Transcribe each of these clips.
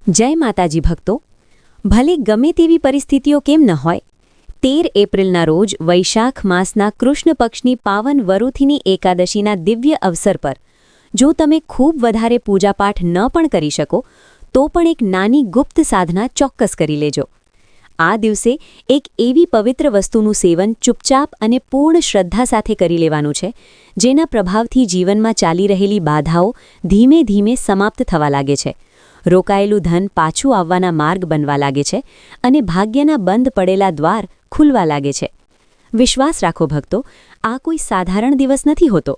જય માતાજી ભક્તો, ભલે ગમે તેવી પરિસ્થિતિઓ કેમ ન હોય, 13 એપ્રિલના રોજ વૈશાખ માસના કૃષ્ણ પક્ષની પાવન વરુથીની એકાદશીના દિવ્ય અવસર પર જો તમે ખૂબ વધારે પૂજાપાઠ ન પણ કરી શકો તો પણ એક નાની ગુપ્ત સાધના ચોક્કસ કરી લેજો. આ દિવસે એક એવી પવિત્ર વસ્તુનું સેવન ચૂપચાપ અને પૂર્ણ શ્રદ્ધા સાથે કરી લેવાનું છે, જેના પ્રભાવથી જીવનમાં ચાલી રહેલી બાધાઓ ધીમે ધીમે સમાપ્ત થવા લાગે છે, રોકાયેલું ધન પાછું આવવાના માર્ગ બનવા લાગે છે અને ભાગ્યના બંધ પડેલા દ્વાર ખુલવા લાગે છે. વિશ્વાસ રાખો ભક્તો, આ કોઈ સાધારણ દિવસ નથી હોતો.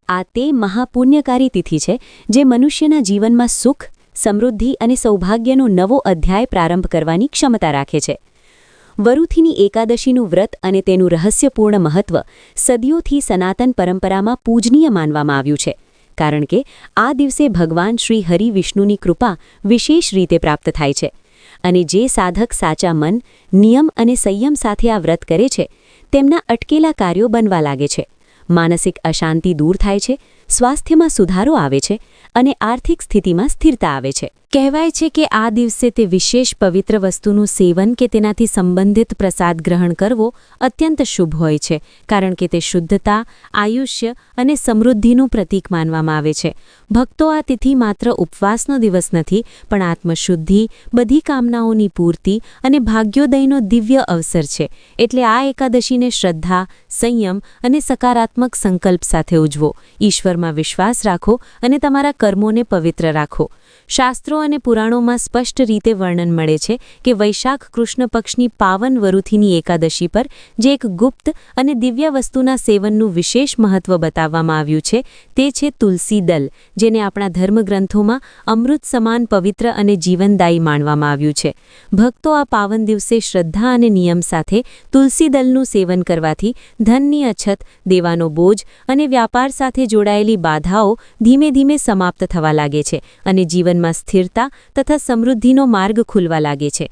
આ તે મહાપુણ્યકારી તિથિ છે જે મનુષ્યના જીવનમાં સુખ, સમૃદ્ધિ અને સૌભાગ્યનો નવો અધ્યાય પ્રારંભ કરવાની ક્ષમતા રાખે છે. વરુથીની એકાદશીનું વ્રત અને તેનું રહસ્યપૂર્ણ મહત્વ સદીઓથી સનાતન પરંપરામાં પૂજનીય માનવામાં આવ્યું છે, કારણ કે આ દિવસે ભગવાન શ્રી હરિ વિષ્ણુની કૃપા વિશેષ રીતે પ્રાપ્ત થાય છે અને જે સાધક સાચા મન, નિયમ અને સંયમ સાથે આ વ્રત કરે છે તેમના અટકેલા કાર્યો બનવા લાગે છે, માનસિક અશાંતિ દૂર થાય છે, સ્વાસ્થ્યમાં સુધારો આવે છે અને આર્થિક સ્થિતિમાં સ્થિરતા આવે છે. કહેવાય છે કે આ દિવસે તે વિશેષ પવિત્ર વસ્તુનું સેવન કે તેનાથી સંબંધિત પ્રસાદ ગ્રહણ કરવો અત્યંત શુભ હોય છે, કારણ કે તે શુદ્ધતા, આયુષ્ય અને સમૃદ્ધિનું પ્રતીક માનવામાં આવે છે. ભક્તો, આ તિથિ માત્ર ઉપવાસનો દિવસ નથી, પણ આત્મશુદ્ધિ, બધી કામનાઓની પૂર્તિ અને ભાગ્યોદયનો દિવ્ય અવસર છે. એટલે આ એકાદશીને શ્રદ્ધા, સંયમ અને સકારાત્મક સંકલ્પ સાથે ઉજવો. ઈશ્વરમાં વિશ્વાસ રાખો અને તમારા કર્મોને પવિત્ર રાખો. શાસ્ત્રો અને પુરાણોમાં સ્પષ્ટ રીતે વર્ણન મળે છે કે વૈશાખ કૃષ્ણ પક્ષની પાવન વરુથીની એકાદશી પર જે એક ગુપ્ત અને દિવ્ય વસ્તુના સેવનનું વિશેષ મહત્વ બતાવવામાં આવ્યું છે તે છે તુલસી દલ, જેને આપણા ધર્મગ્રંથોમાં અમૃત સમાન પવિત્ર અને જીવનદાયી માનવામાં આવ્યું છે. ભક્તો, આ પાવન દિવસે શ્રદ્ધા અને નિયમ સાથે તુલસી દલનું સેવન કરવાથી ધનની અછત, દેવાનો બોજ અને વ્યાપાર સાથે જોડાયેલી બાધાઓ ધીમે ધીમે સમાપ્ત થવા લાગે છે અને જીવનમાં સ્થિરતા તથા સમૃદ્ધિનો માર્ગ ખુલવા લાગે છે.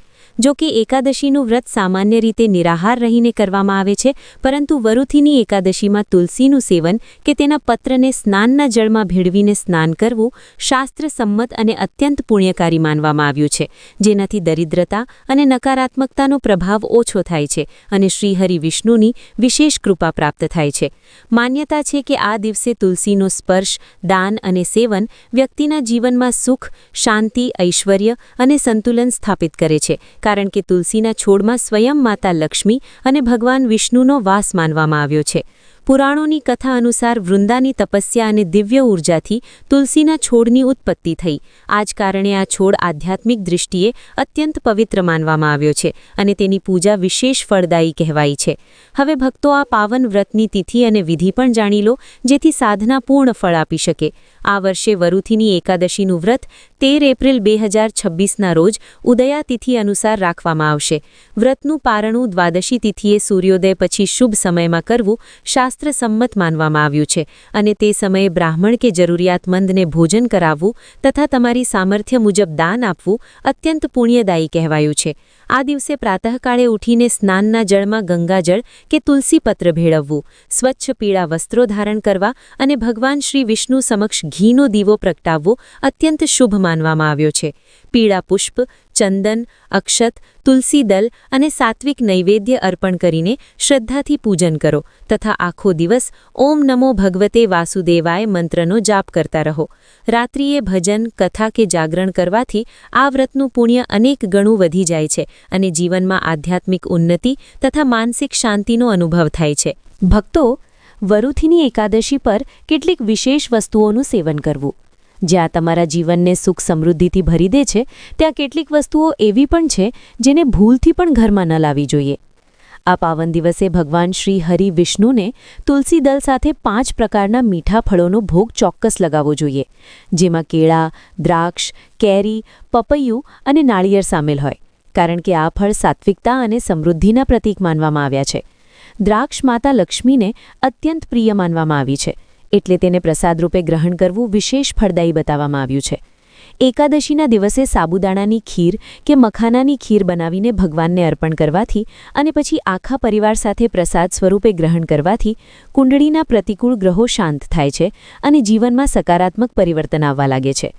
જો કે એકાદશીનું વ્રત સામાન્ય રીતે નિરાહાર રહીને કરવામાં આવે છે, પરંતુ વરુથીની એકાદશીમાં તુલસીનું સેવન કે તેના પત્રને સ્નાનના જળમાં ભેળવીને સ્નાન કરવું શાસ્ત્રસંમત અને અત્યંત પુણ્યકારી માનવામાં આવ્યું છે, જેનાથી દરિદ્રતા અને નકારાત્મકતાનો પ્રભાવ ઓછો થાય છે અને શ્રીહરિ વિષ્ણુની વિશેષ કૃપા પ્રાપ્ત થાય છે. માન્યતા છે કે આ દિવસે તુલસીનો સ્પર્શ, દાન અને સેવન વ્યક્તિના જીવનમાં સુખ, શાંતિ, ઐશ્વર્ય અને સંતુલન સ્થાપિત કરે છે, કારણ કે તુલસીના છોડમાં સ્વયં માતા લક્ષ્મી અને ભગવાન વિષ્ણુનો વાસ માનવામાં આવ્યો છે. પુરાણોની કથા અનુસાર વૃંદાની તપસ્યા અને દિવ્ય ઉર્જાથી તુલસીના છોડની ઉત્પત્તિ થઈ. આ જ કારણે આ છોડ આધ્યાત્મિક દૃષ્ટિએ અત્યંત પવિત્ર માનવામાં આવ્યો છે અને તેની પૂજા વિશેષ ફળદાયી કહેવાય છે. હવે ભક્તો, આ પાવન વ્રતની તિથિ અને વિધિ પણ જાણી લો, જેથી સાધના પૂર્ણ ફળ આપી શકે. આ વર્ષે વરુથીની એકાદશીનું વ્રત 13 એપ્રિલ 2026ના રોજ ઉદયા તિથિ અનુસાર રાખવામાં આવશે. વ્રતનું પારણું દ્વાદશી તિથિએ સૂર્યોદય પછી શુભ સમયમાં કરવું શાસ્ત્રસંમત માનવામાં આવ્યું છે અને તે સમયે બ્રાહ્મણ કે જરૂરિયાતમંદને ભોજન કરાવવું તથા તમારી સામર્થ્ય મુજબ દાન આપવું અત્યંત પુણ્યદાયી કહેવાયું છે. આ દિવસે પ્રાતઃકાળે ઉઠીને સ્નાનના જળમાં ગંગાજળ કે તુલસીપત્ર ભેળવવું, સ્વચ્છ પીળા વસ્ત્રો ધારણ કરવા અને ભગવાન શ્રી વિષ્ણુ સમક્ષ ઘીનો દીવો પ્રગટાવવો અત્યંત શુભ માનવામાં આવ્યો છે. પીળા પુષ્પ, ચંદન, અક્ષત, તુલસી દલ અને સાત્વિક નૈવેદ્ય અર્પણ કરીને શ્રદ્ધાથી પૂજન કરો તથા આખો દિવસ ઓમ નમો ભગવતે વાસુદેવાય મંત્રનો જાપ કરતા રહો. રાત્રિએ ભજન, કથા કે જાગરણ કરવાથી આ વ્રતનું પુણ્ય અનેક ગણું વધી જાય છે અને જીવનમાં આધ્યાત્મિક ઉન્નતિ તથા માનસિક શાંતિનો અનુભવ થાય છે. ભક્તો, વરુથીની એકાદશી પર કેટલીક વિશેષ વસ્તુઓનું સેવન કરવું. જ્યાં તમારા જીવનને સુખ સમૃદ્ધિથી ભરી દે છે, ત્યાં કેટલીક વસ્તુઓ એવી પણ છે જેને ભૂલથી પણ ઘરમાં ન લાવવી જોઈએ. આ પાવન દિવસે ભગવાન શ્રી હરિ વિષ્ણુને તુલસી દલ સાથે 5 પ્રકારના મીઠા ફળોનો ભોગ ચોક્કસ લગાવવો જોઈએ, જેમાં કેળા, દ્રાક્ષ, કેરી, પપૈયું અને નાળિયેર સામેલ હોય, કારણ કે આ ફળ સાત્વિકતા અને સમૃદ્ધિના પ્રતીક માનવામાં આવ્યા છે. દ્રાક્ષ માતા લક્ષ્મીને અત્યંત પ્રિય માનવામાં આવી છે, એટલે તેને પ્રસાદ રૂપે ગ્રહણ કરવું વિશેષ ફળદાયી બતાવવામાં આવ્યું છે. એકાદશીના દિવસે સાબુદાણાની ખીર કે મખાનાની ખીર બનાવીને ભગવાનને અર્પણ કરવાથી અને પછી આખા પરિવાર સાથે પ્રસાદ સ્વરૂપે ગ્રહણ કરવાથી કુંડળીના પ્રતિકૂળ ગ્રહો શાંત થાય છે અને જીવનમાં સકારાત્મક પરિવર્તન આવવા લાગે છે.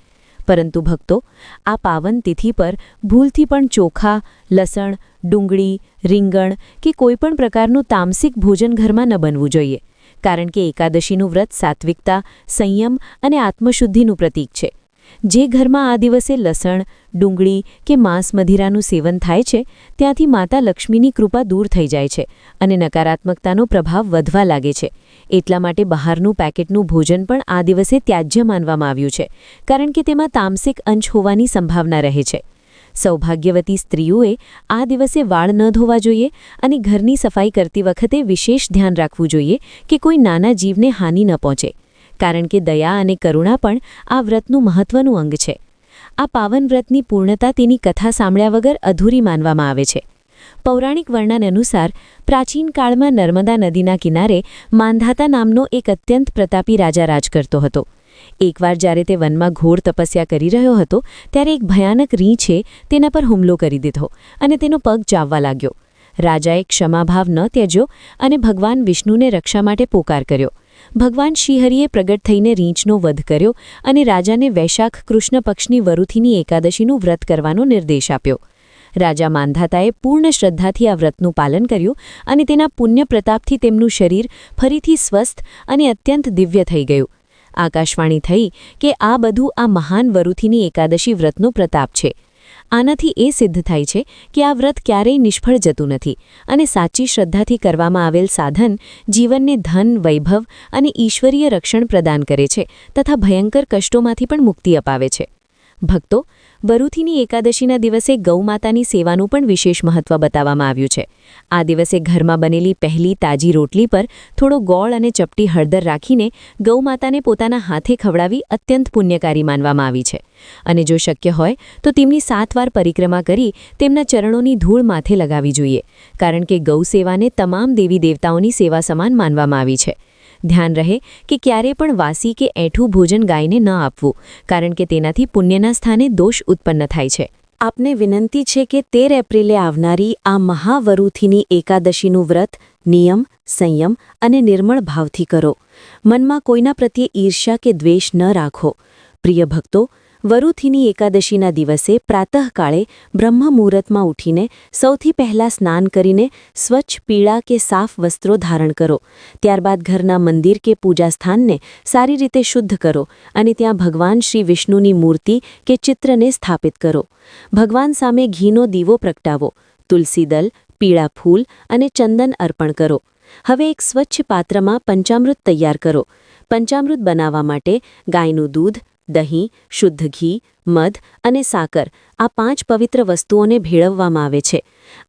પરંતુ ભક્તો, આ પાવન તિથિ પર ભૂલથી પણ ચોખા, લસણ, ડુંગળી, રીંગણ કે કોઈપણ પ્રકારનું તામસિક ભોજન ઘરમાં ન બનવું જોઈએ, કારણ કે એકાદશીનું વ્રત સાત્વિકતા, સંયમ અને આત્મશુદ્ધિનું પ્રતીક છે. જે ઘરમાં આ દિવસે લસણ, ડુંગળી કે માંસ મદિરાનું સેવન થાય છે, ત્યાંથી માતા લક્ષ્મીની કૃપા દૂર થઈ જાય છે અને નકારાત્મકતાનો પ્રભાવ વધવા લાગે છે. એટલા માટે બહારનું પેકેટનું ભોજન પણ આ દિવસે ત્યાજ્ય માનવામાં આવ્યું છે, કારણ કે તેમાં તામસિક અંશ હોવાની સંભાવના રહે છે. સૌભાગ્યવતી સ્ત્રીઓએ આ દિવસે વાળ ન ધોવા જોઈએ અને ઘરની સફાઈ કરતી વખતે વિશેષ ધ્યાન રાખવું જોઈએ કે કોઈ નાના જીવને હાનિ ન પહોંચે, કારણ કે દયા અને કરુણા પણ આ વ્રતનું મહત્વનું અંગ છે. આ પાવન વ્રતની પૂર્ણતા તેની કથા સાંભળ્યા વગર અધૂરી માનવામાં આવે છે. પૌરાણિક વર્ણન અનુસાર પ્રાચીન કાળમાં નર્મદા નદીના કિનારે માંધાતા નામનો એક અત્યંત પ્રતાપી રાજા રાજ કરતો હતો. એકવાર જ્યારે તે વનમાં ઘોર તપસ્યા કરી રહ્યો હતો, ત્યારે એક ભયાનક રીંછે તેના પર હુમલો કરી દીધો અને તેનો પગ ચાવવા લાગ્યો. રાજાએ ક્ષમાભાવ ન ત્યજ્યો અને ભગવાન વિષ્ણુને રક્ષા માટે પોકાર કર્યો. ભગવાન શ્રીહરિએ પ્રગટ થઈને રીંછનો વધ કર્યો અને રાજાને વૈશાખ કૃષ્ણ પક્ષની વરુથીની એકાદશીનું વ્રત કરવાનો નિર્દેશ આપ્યો. રાજા માંધાતાએ પૂર્ણ શ્રદ્ધાથી આ વ્રતનું પાલન કર્યું અને તેના પુણ્ય પ્રતાપથી તેમનું શરીર ફરીથી સ્વસ્થ અને અત્યંત દિવ્ય થઈ ગયું. આકાશવાણી થઈ કે આ બધું આ મહાન વરુથીની એકાદશી વ્રતનો પ્રતાપ છે. આનાથી એ સિદ્ધ થાય છે કે આ વ્રત ક્યારેય નિષ્ફળ જતું નથી અને સાચી શ્રદ્ધાથી કરવામાં આવેલ સાધન જીવનને ધન, વૈભવ અને ઈશ્વરીય રક્ષણ પ્રદાન કરે છે તથા ભયંકર કષ્ટોમાંથી પણ મુક્તિ અપાવે છે. ભક્તો, વરુથીની એકાદશીના દિવસે ગૌમાતાની સેવાનું પણ વિશેષ મહત્વ બતાવવામાં આવ્યું છે. આ દિવસે ઘરમાં બનેલી પહેલી તાજી રોટલી પર થોડો ગોળ અને ચપટી હળદર રાખીને ગૌમાતાને પોતાના હાથે ખવડાવી અત્યંત પુણ્યકારી માનવામાં આવી છે. અને જો શક્ય હોય તો તેમની 7 વાર પરિક્રમા કરી તેમના ચરણોની ધૂળ માથે લગાવવી જોઈએ, કારણ કે ગૌ સેવાને તમામ દેવી દેવતાઓની સેવા સમાન માનવામાં આવી છે. ધ્યાન રહે કે ક્યારે પણ વાસી કે એઠું ભોજન ગાયને ન આપવું, કારણ કે તેનાથી પુણ્યના સ્થાને દોષ ઉત્પન્ન થાય છે. આપને વિનંતી છે કે 13 એપ્રિલે આવનારી આ મહાવરુથીની એકાદશીનું વ્રત નિયમ, સંયમ અને નિર્મળ ભાવથી કરો. મનમાં કોઈના પ્રત્યે ઈર્ષ્યા કે દ્વેષ ન રાખો. પ્રિય ભક્તો, વરુથીની એકાદશીના દિવસે પ્રાતઃકાળે બ્રહ્મ મુહૂર્તમાં ઉઠીને સૌથી પહેલાં સ્નાન કરીને સ્વચ્છ પીળા કે સાફ વસ્ત્રો ધારણ કરો. ત્યારબાદ ઘરના મંદિર કે પૂજા સ્થાનને સારી રીતે શુદ્ધ કરો અને ત્યાં ભગવાન શ્રી વિષ્ણુની મૂર્તિ કે ચિત્રને સ્થાપિત કરો. ભગવાન સામે ઘીનો દીવો પ્રગટાવો, તુલસી દલ, પીળા ફૂલ અને ચંદન અર્પણ કરો. હવે એક સ્વચ્છ પાત્રમાં પંચામૃત તૈયાર કરો. પંચામૃત બનાવવા માટે ગાયનું દૂધ, દહીં, શુદ્ધ ઘી, મધ અને સાકર આ 5 પવિત્ર વસ્તુઓને ભેળવવામાં આવે છે.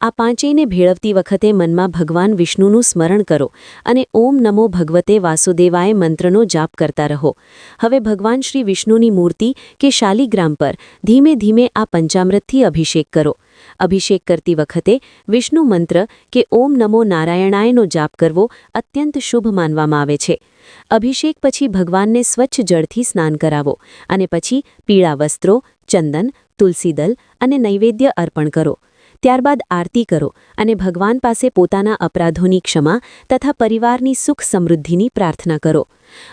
આ પાંચેયને ભેળવતી વખતે મનમાં ભગવાન વિષ્ણુનું સ્મરણ કરો અને ઓમ નમો ભગવતે વાસુદેવાય મંત્રનો જાપ કરતા રહો. હવે ભગવાન શ્રી વિષ્ણુની મૂર્તિ કે શાલિગ્રામ પર ધીમે ધીમે આ પંચામૃતથી અભિષેક કરો. અભિષેક કરતી વખતે વિષ્ણુ મંત્ર કે ઓમ નમો નારાયણાયનો જાપ કરવો અત્યંત શુભ માનવામાં આવે છે. અભિષેક પછી ભગવાનને સ્વચ્છ જળથી સ્નાન કરાવો અને પછી પીળા વસ્ત્રો, ચંદન, તુલસી દલ અને નૈવેદ્ય અર્પણ કરો. ત્યારબાદ આરતી કરો અને ભગવાન પાસે પોતાના અપરાધોની ક્ષમા તથા પરિવારની સુખ સમૃદ્ધિની પ્રાર્થના કરો.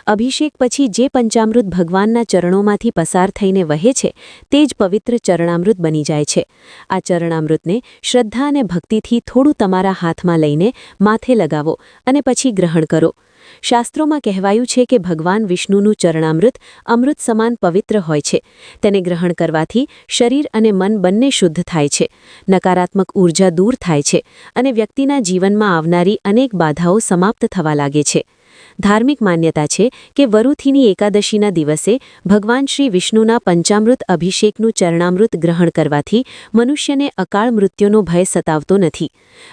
અભિષેક પછી જે પંચામૃત ભગવાનના ચરણોમાંથી પસાર થઈને વહે છે તે જ પવિત્ર ચરણામૃત બની જાય છે. આ ચરણામૃતને શ્રદ્ધા અને ભક્તિથી થોડું તમારા હાથમાં લઈને માથે લગાવો અને પછી ગ્રહણ કરો. શાસ્ત્રોમાં કહેવાયું છે કે ભગવાન વિષ્ણુનું ચરણામૃત અમૃત સમાન પવિત્ર હોય છે. તેને ગ્રહણ કરવાથી શરીર અને મન બંને શુદ્ધ થાય છે, નકારાત્મક ઊર્જા દૂર થાય છે અને વ્યક્તિના જીવનમાં આવનારી અનેક બાધાઓ સમાપ્ત થવા લાગે છે. ધાર્મિક માન્યતા છે કે વરુથીની એકાદશીના દિવસે ભગવાન શ્રી વિષ્ણુના પંચામૃત અભિષેકનું ચરણામૃત ગ્રહણ કરવાથી મનુષ્યને અકાળ મૃત્યુનો ભય સતાવતો નથી.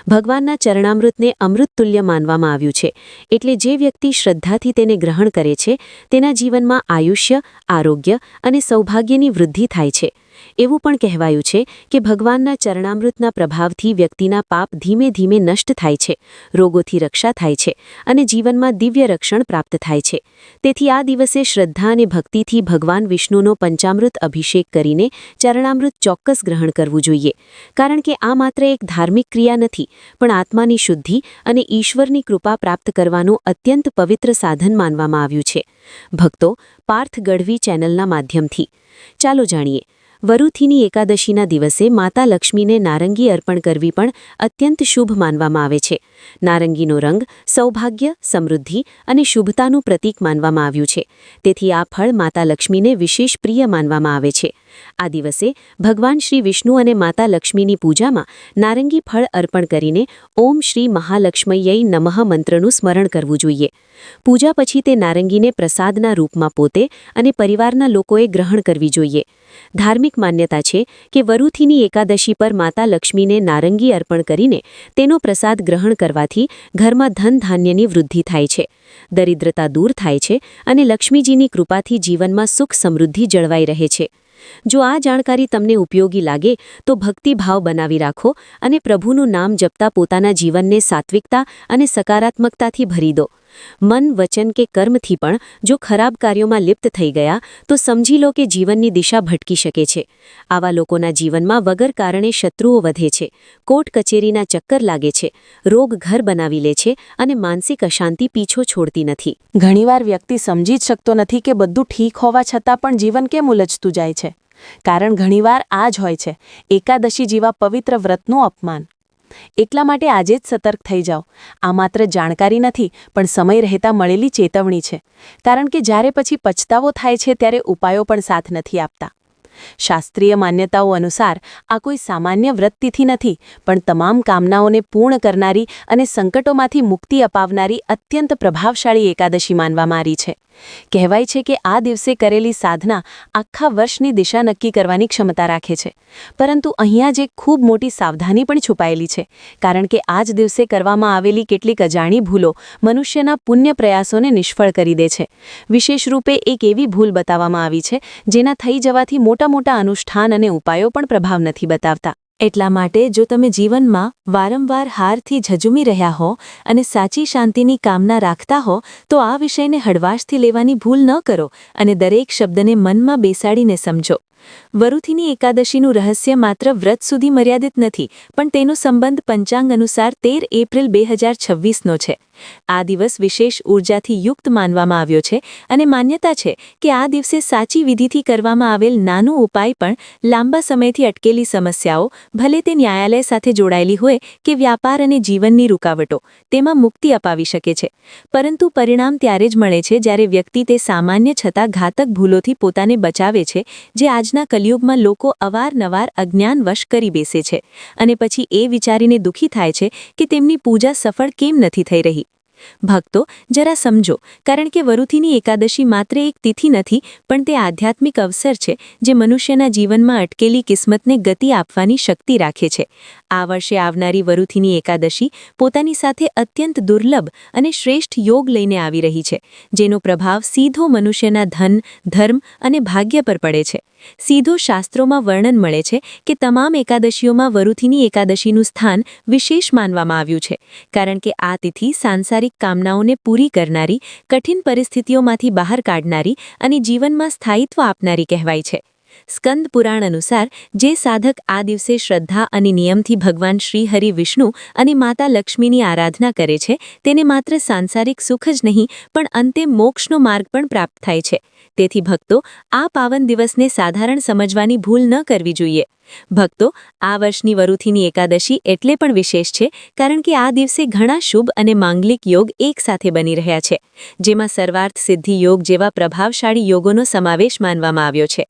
ભગવાનના ચરણામૃતને અમૃતતુલ્ય માનવામાં આવ્યું છે, એટલે જે વ્યક્તિ શ્રદ્ધાથી તેને ગ્રહણ કરે છે તેના જીવનમાં આયુષ્ય, આરોગ્ય અને સૌભાગ્યની વૃદ્ધિ થાય છે. એવું પણ કહેવાયું છે કે ભગવાનના ચરણામૃતના પ્રભાવથી વ્યક્તિના પાપ ધીમે ધીમે નષ્ટ થાય છે, રોગોથી રક્ષા થાય છે અને જીવનમાં દિવ્ય રક્ષણ પ્રાપ્ત થાય છે. તેથી આ દિવસે શ્રદ્ધા અને ભક્તિથી ભગવાન વિષ્ણુનો પંચામૃત અભિષેક કરીને ચરણામૃત ચોક્કસ ગ્રહણ કરવું જોઈએ, કારણ કે આ માત્ર એક ધાર્મિક ક્રિયા નથી, પણ આત્માની શુદ્ધિ અને ઈશ્વરની કૃપા પ્રાપ્ત કરવાનું અત્યંત પવિત્ર સાધન માનવામાં આવ્યું છે. ભક્તો, પાર્થ ગઢવી ચેનલના માધ્યમથી ચાલો જાણીએ, વરુથીની એકાદશીના દિવસે માતા લક્ષ્મીને નારંગી અર્પણ કરવી પણ અત્યંત શુભ માનવામાં આવે છે. નારંગીનો રંગ સૌભાગ્ય, સમૃદ્ધિ અને શુભતાનું પ્રતીક માનવામાં આવ્યું છે. તેથી આ ફળ માતા લક્ષ્મીને વિશેષ પ્રિય માનવામાં આવે છે. આ દિવસે ભગવાન શ્રી વિષ્ણુ અને માતા લક્ષ્મીની પૂજામાં નારંગી ફળ અર્પણ કરીને ઓમ શ્રી મહાલક્ષ્મય્યૈ નમઃ મંત્રનું સ્મરણ કરવું જોઈએ. પૂજા પછી તે નારંગીને પ્રસાદના રૂપમાં પોતે અને પરિવારના લોકોએ ગ્રહણ કરવી જોઈએ. ધાર્મિક માન્યતા છે કે વરુથીની એકાદશી પર માતા લક્ષ્મીને નારંગી અર્પણ કરીને તેનો પ્રસાદ ગ્રહણ કરવાથી ઘરમાં ધન ધાન્યની વૃદ્ધિ થાય છે, દરિદ્રતા દૂર થાય છે અને લક્ષ્મીજીની કૃપાથી જીવનમાં સુખ સમૃદ્ધિ જળવાઈ રહે છે. જો આ જાણકારી તમને ઉપયોગી લાગે તો ભક્તિભાવ બનાવી રાખો અને પ્રભુનું નામ જપતા પોતાના જીવનને સાત્વિકતા અને સકારાત્મકતાથી ભરી દો. મન, વચન કે કર્મથી પણ જો ખરાબ કાર્યોમાં લિપ્ત થઈ ગયા તો સમજી લો કે જીવનની દિશા ભટકી શકે છે. આવા લોકોના જીવનમાં વગર કારણે શત્રુઓ વધે છે, કોર્ટ કચેરીના ચક્કર લાગે છે, રોગ ઘર બનાવી લે છે અને માનસિક અશાંતિ પીછો છોડતી નથી. ઘણીવાર વ્યક્તિ સમજી જ શકતો નથી કે બધું ઠીક હોવા છતાં પણ જીવન કેમ ઉલझતું જાય છે. કારણ ઘણીવાર આ જ હોય છે, એકાદશી જેવા પવિત્ર વ્રતનું અપમાન. એટલા માટે આજે જ સતર્ક થઈ જાઓ. આ માત્ર જાણકારી નથી, પણ સમય રહેતા મળેલી ચેતવણી છે. કારણ કે જ્યારે પછી પછતાવો થાય છે ત્યારે ઉપાયો પણ સાથ નથી આપતા. શાસ્ત્રીય માન્યતાઓ અનુસાર આ કોઈ સામાન્ય વ્રતતિથિ નથી, પણ તમામ કામનાઓને પૂર્ણ કરનારી અને સંકટોમાંથી મુક્તિ અપાવનારી અત્યંત પ્રભાવશાળી એકાદશી માનવામાં આવી છે. કહેવાય છે કે આ દિવસે કરેલી સાધના આખા વર્ષની દિશા નક્કી કરવાની ક્ષમતા રાખે છે. પરંતુ અહીંયા જ એક ખૂબ મોટી સાવધાની પણ છુપાયેલી છે, કારણ કે આ જ દિવસે કરવામાં આવેલી કેટલીક અજાણી ભૂલો મનુષ્યના પુણ્ય પ્રયાસોને નિષ્ફળ કરી દે છે. વિશેષ રૂપે એક એવી ભૂલ બતાવવામાં આવી છે જેના થઈ જવાથી મોટા અનુષ્ઠાન અને ઉપાયો પણ પ્રભાવ નથી બતાવતા. એટલા માટે જો તમે જીવનમાં વારંવાર હારથી ઝઝુમી રહ્યા હો અને સાચી શાંતિની કામના રાખતા હો તો આ વિષયને હળવાશથી લેવાની ભૂલ ન કરો અને દરેક શબ્દને મનમાં બેસાડીને સમજો. વરુથીની એકાદશીનું રહસ્ય માત્ર વ્રત સુધી મર્યાદિત નથી, પણ તેનો સંબંધ પંચાંગ અનુસાર 13 એપ્રિલ 2026નો છે. આ દિવસ વિશેષ ઊર્જાથી યુક્ત માનવામાં આવ્યો છે અને માન્યતા છે કે આ દિવસે સાચી વિધિથી કરવામાં આવેલ નાનો ઉપાય પણ લાંબા સમયથી અટકેલી સમસ્યાઓ, ભલે તે ન્યાયાલય સાથે જોડાયેલી હોય કે વ્યાપાર અને જીવનની રૂકાવટો, તેમાં મુક્તિ અપાવી શકે છે. પરંતુ પરિણામ ત્યારે જ મળે છે જ્યારે વ્યક્તિ તે સામાન્ય છતાં ઘાતક ભૂલોથી પોતાને બચાવે છે, જે આજના કલિયુગમાં લોકો અવારનવાર અજ્ઞાનવશ કરી બેસે છે અને પછી એ વિચારીને દુઃખી થાય છે કે તેમની પૂજા સફળ કેમ નથી થઈ રહી. ભક્તો, જરા સમજો, કારણ કે વરુથીની એકાદશી માત્ર એક તિથિ નથી, પણ તે આધ્યાત્મિક અવસર છે જે મનુષ્યના જીવનમાં અટકેલી કિસ્મતને ગતિ આપવાની શક્તિ રાખે છે. આ વર્ષે આવનારી વરુથીની એકાદશી પોતાની સાથે અત્યંત દુર્લભ અને શ્રેષ્ઠ યોગ લઈને આવી રહી છે, જેનો પ્રભાવ સીધો મનુષ્યના ધન, ધર્મ અને ભાગ્ય પર પડે છે. સીધો શાસ્ત્રોમાં વર્ણન મળે છે કે તમામ એકાદશીઓમાં વરુથીની એકાદશીનું સ્થાન વિશેષ માનવામાં આવ્યું છે, કારણ કે આ તિથિ સાંસારિક કામનાઓને પૂરી કરનારી, કઠિન પરિસ્થિતિઓમાંથી બહાર કાઢનારી અને જીવનમાં સ્થાયિત્વ આપનારી કહેવાય છે. સ્કંદ પુરાણ અનુસાર જે સાધક આ દિવસે શ્રદ્ધા અને નિયમથી ભગવાન શ્રી હરિ વિષ્ણુ અને માતા લક્ષ્મીની આરાધના કરે છે, તેને માત્ર સાંસારિક સુખ જ નહીં પણ અંતે મોક્ષનો માર્ગ પણ પ્રાપ્ત થાય છે. તેથી ભક્તો, આ પાવન દિવસને સાધારણ સમજવાની ભૂલ ન કરવી જોઈએ. ભક્તો, આ વર્ષની વરુથીની એકાદશી એટલે પણ વિશેષ છે કારણ કે આ દિવસે ઘણા શુભ અને માંગલિક યોગ એકસાથે બની રહ્યા છે, જેમાં સર્વાર્થ સિદ્ધિ યોગ જેવા પ્રભાવશાળી યોગોનો સમાવેશ માનવામાં આવ્યો છે.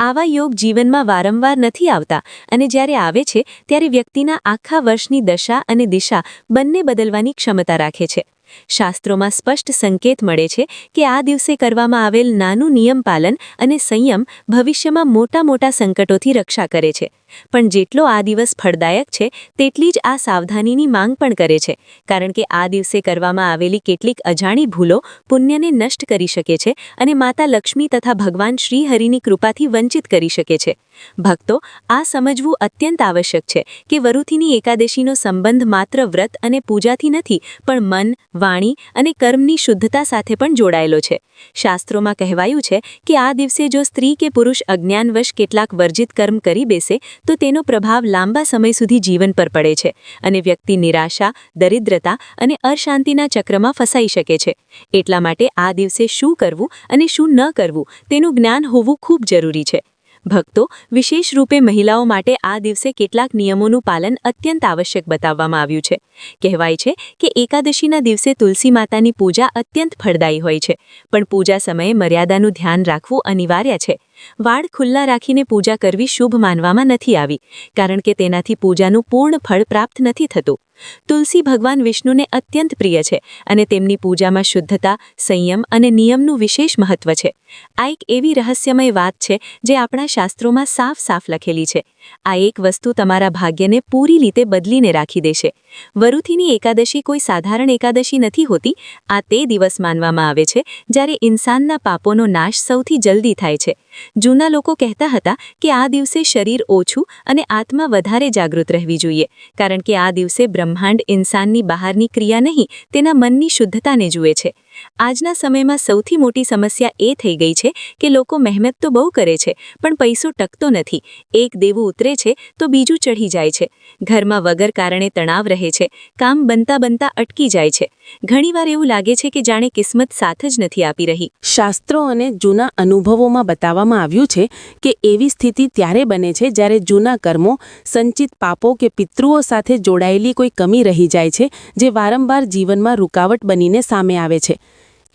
આવા યોગ જીવનમાં વારંવાર નથી આવતા અને જ્યારે આવે છે ત્યારે વ્યક્તિના આખા વર્ષની દશા અને દિશા બંને બદલવાની ક્ષમતા રાખે છે. શાસ્ત્રોમાં સ્પષ્ટ સંકેત મળે છે કે આ દિવસે કરવામાં આવેલ નાનું નિયમ પાલન અને સંયમ ભવિષ્યમાં મોટા સંકટોથી રક્ષા કરે છે. પણ જેટલો આ દિવસ ફળદાયક છે તેટલી જ આ સાવધાનીની માંગ પણ કરે છે, કારણ કે આ દિવસે કરવામાં આવેલી કેટલીક અજાણી ભૂલો પુણ્યને નષ્ટ કરી શકે છે અને માતા લક્ષ્મી તથા ભગવાન શ્રીહરિની કૃપાથી વંચિત કરી શકે છે. ભક્તો, આ સમજવું અત્યંત આવશ્યક છે કે વરુથીની એકાદશીનો સંબંધ માત્ર વ્રત અને પૂજાથી નથી, પણ મન, વાણી અને કર્મની શુદ્ધતા સાથે પણ જોડાયેલો છે. શાસ્ત્રોમાં કહેવાયું છે કે આ દિવસે જો સ્ત્રી કે પુરુષ અજ્ઞાનવશ કેટલાક વર્જિત કર્મ કરી બેસે તો તેનો પ્રભાવ લાંબા સમય સુધી જીવન પર પડે છે અને વ્યક્તિ નિરાશા, દરિદ્રતા અને અશાંતિના ચક્રમાં ફસાઈ શકે છે. એટલા માટે આ દિવસે શું કરવું અને શું ન કરવું તેનું જ્ઞાન હોવું ખૂબ જરૂરી છે. ભક્તો, વિશેષ રૂપે મહિલાઓ માટે આ દિવસે કેટલાક નિયમોનું પાલન અત્યંત આવશ્યક બતાવવામાં આવ્યું છે. કહેવાય છે કે એકાદશીના દિવસે તુલસી માતાની પૂજા અત્યંત ફળદાયી હોય છે, પણ પૂજા સમયે મર્યાદાનું ધ્યાન રાખવું અનિવાર્ય છે. વાળ ખુલ્લા રાખીને પૂજા કરવી શુભ માનવામાં નથી આવી, કારણ કે તેનાથી પૂજાનું પૂર્ણ ફળ પ્રાપ્ત નથી થતું. તુલસી ભગવાન વિષ્ણુને અત્યંત પ્રિય છે અને તેમની પૂજામાં શુદ્ધતા, સંયમ અને નિયમનું વિશેષ મહત્વ છે. આ એક એવી રહસ્યમય વાત છે જે આપણા શાસ્ત્રોમાં સાફ લખેલી છે. આ એક વસ્તુ તમારા ભાગ્યને પૂરી રીતે બદલીને રાખી દેશે. વરુથીની એકાદશી કોઈ સાધારણ એકાદશી નથી હોતી. આ તે દિવસ માનવામાં આવે છે જ્યારે ઇન્સાનના પાપોનો નાશ સૌથી જલ્દી થાય છે. જૂના લોકો કહેતા હતા કે આ દિવસે શરીર ઓછું અને આત્મા વધારે જાગૃત રહેવી જોઈએ, કારણ કે આ દિવસે બ્રહ્માંડ ઇન્સાનની બહારની ક્રિયા નહીં, તેના મનની શુદ્ધતાને જુએ છે. આજના સમયમાં સૌથી મોટી સમસ્યા એ થઈ ગઈ છે કે લોકો મહેનત તો બહુ કરે છે, પણ પૈસો ટકતો નથી. એક દેવું ઉતરે છે તો બીજું ચઢી જાય છે. ઘરમાં વગર કારણે તણાવ રહે છે. કામ બનતા અટકી જાય છે. ઘણીવાર એવું લાગે છે કે જાણે કિસ્મત સાથ જ નથી આપી રહી. શાસ્ત્રો અને જૂના અનુભવોમાં બતાવવામાં આવ્યું છે કે એવી સ્થિતિ ત્યારે બને છે જ્યારે જૂના કર્મો, સંચિત પાપો કે પિતૃઓ સાથે જોડાયેલી કોઈ કમી રહી જાય છે, જે વારંવાર જીવનમાં રૂકાવટ બનીને સામે આવે છે.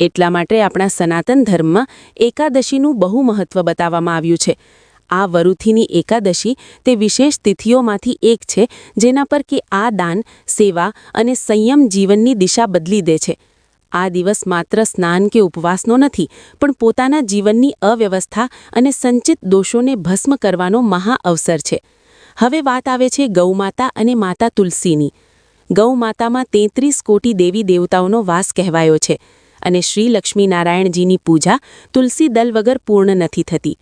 એટલા માટે આપણા સનાતન ધર્મમાં એકાદશીનું બહુ મહત્વ બતાવવામાં આવ્યું છે. આ વરુથીની એકાદશી તે વિશેષ તિથિઓમાંથી એક છે જેના પર કે આ દાન, સેવા અને સંયમ જીવનની દિશા બદલી દે છે. આ દિવસ માત્ર સ્નાન કે ઉપવાસનો નથી, પણ પોતાના જીવનની અવ્યવસ્થા અને સંચિત દોષોને ભસ્મ કરવાનો મહાઅવસર છે. હવે વાત આવે છે ગૌમાતા અને માતા તુલસીની. ગૌમાતામાં 33 કોટી દેવી દેવતાઓનો વાસ કહેવાયો છે અને શ્રી લક્ષ્મીનારાયણજીની પૂજા તુલસી દલ વગર પૂર્ણ નથી થતી.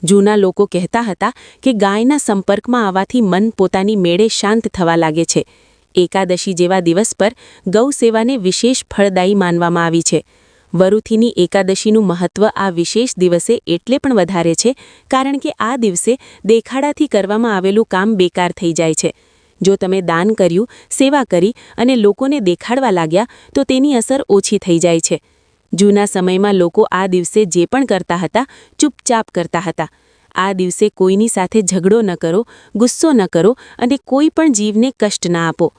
જૂના લોકો કહેતા હતા કે ગાયના સંપર્કમાં આવવાથી મન પોતાની મેળે શાંત થવા લાગે છે. એકાદશી જેવા દિવસ પર ગૌ સેવાને વિશેષ ફળદાયી માનવામાં આવી છે. વરુથીની એકાદશીનું મહત્વ આ વિશેષ દિવસે એટલે પણ વધારે છે કારણ કે આ દિવસે દેખાડાથી કરવામાં આવેલું કામ બેકાર થઈ જાય છે. જો તમે દાન કર્યું, સેવા કરી અને લોકોને દેખાડવા લાગ્યા તો તેની અસર ઓછી થઈ જાય છે. જૂના સમયમાં લોકો આ દિવસે જે પણ કરતા હતા, ચૂપચાપ કરતા હતા. આ દિવસે કોઈની સાથે ઝઘડો ન કરો, ગુસ્સો ન કરો અને કોઈ પણ જીવને કષ્ટ ના આપો.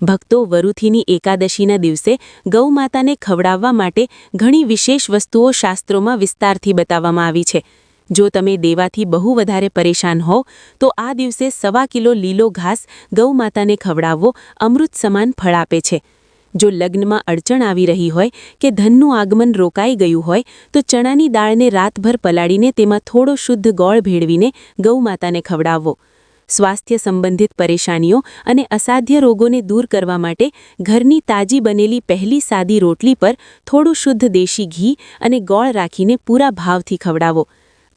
ભક્તો, વરુથીની એકાદશીના દિવસે ગૌમાતાને ખવડાવવા માટે ઘણી વિશેષ વસ્તુઓ શાસ્ત્રોમાં વિસ્તારથી બતાવવામાં આવી છે. જો તમે દેવાથી બહુ વધારે પરેશાન હોવ તો આ દિવસે 1.25 કિલો લીલો ઘાસ ગૌમાતાને ખવડાવવો અમૃત સમાન ફળ આપે છે. જો લગ્નમાં અડચણ આવી રહી હોય કે ધનનું આગમન રોકાઈ ગયું હોય તો ચણાની દાળને રાતભર પલાળીને તેમાં થોડો શુદ્ધ ગોળ ભેળવીને ગૌમાતાને ખવડાવવો. સ્વાસ્થ્ય સંબંધિત પરેશાનીઓ અને અસાધ્ય રોગોને દૂર કરવા માટે ઘરની તાજી બનેલી પહેલી સાદી રોટલી પર થોડું શુદ્ધ દેશી ઘી અને ગોળ રાખીને પૂરા ભાવથી ખવડાવો.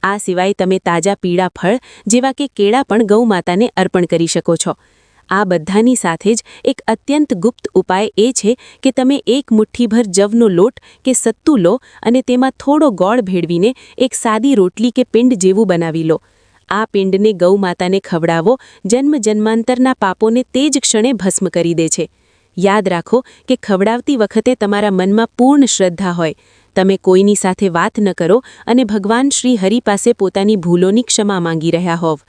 આ સિવાય તમે તાજા પીળા ફળ જેવા કે કેળા પણ ગૌમાતાને અર્પણ કરી શકો છો. આ બધાની સાથે જ એક અત્યંત ગુપ્ત ઉપાય એ છે કે તમે એક મુઠ્ઠીભર જવનો લોટ કે સત્તુ લો અને તેમાં થોડો ગોળ ભેળવીને એક સાદી રોટલી કે પિંડ જેવું બનાવી લો. આ પિંડને ગૌમાતાને ખવડાવો. જન્મ જન્માંતરના પાપોને તે જ ક્ષણે ભસ્મ કરી દે છે. યાદ રાખો કે ખવડાવતી વખતે તમારા મનમાં પૂર્ણ શ્રદ્ધા હોય. તમે કોઈની સાથે વાત ન કરો અને ભગવાન શ્રી હરિ પાસે પોતાની ભૂલોની ક્ષમા માંગી રહ્યા હોવ.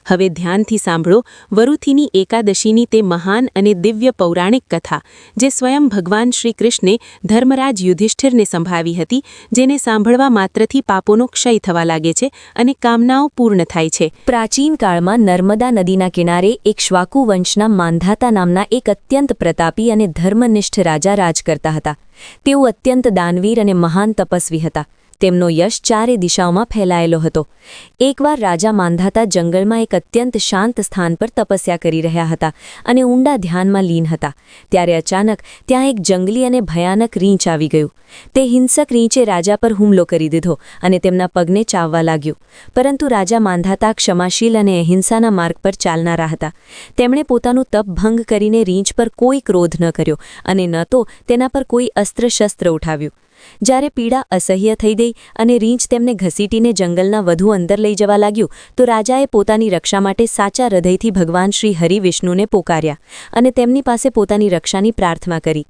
હવે ધ્યાનથી સાંભળો વરુથીની એકાદશીની તે મહાન અને દિવ્ય પૌરાણિક કથા જે સ્વયં ભગવાન શ્રી કૃષ્ણે ધર્મરાજ યુધિષ્ઠિરને સંભળાવી હતી, જેને સાંભળવા માત્રથી પાપોનો ક્ષય થવા લાગે છે અને કામનાઓ પૂર્ણ થાય છે. પ્રાચીન કાળમાં નર્મદા નદીના કિનારે એક શ્વાકુ વંશના માંધાતા નામના એક અત્યંત પ્રતાપી અને ધર્મનિષ્ઠ રાજા રાજ કરતા હતા. તેઓ અત્યંત દાનવીર અને મહાન તપસ્વી હતા. તેમનો યશ ચારે દિશાઓમાં ફેલાયેલો હતો. એકવાર રાજા માંધાતા જંગલમાં એક અત્યંત શાંત સ્થાન પર તપસ્યા કરી રહ્યા હતા અને ઊંડા ધ્યાનમાં લીન હતા. ત્યારે અચાનક ત્યાં એક જંગલી અને ભયાનક રીંછ આવી ગયું. તે હિંસક રીંચે રાજા પર હુમલો કરી દીધો અને તેમના પગને ચાવવા લાગ્યું. પરંતુ રાજા માંધાતા ક્ષમાશીલ અને અહિંસાના માર્ગ પર ચાલનારા હતા. તેમણે પોતાનું તપ ભંગ કરીને રીંછ પર કોઈ ક્રોધ ન કર્યો અને ન તો તેના પર કોઈ અસ્ત્ર-શસ્ત્ર ઉઠાવ્યું. જ્યારે પીડા અસહ્ય થઈ ગઈ અને રીંછ તેમને ઘસીટીને જંગલના વધુ અંદર લઈ જવા લાગ્યું તો રાજાએ પોતાની રક્ષા માટે સાચા હૃદયથી ભગવાન શ્રી હરિ વિષ્ણુને પોકાર્યા અને તેમની પાસે પોતાની રક્ષાની પ્રાર્થના કરી.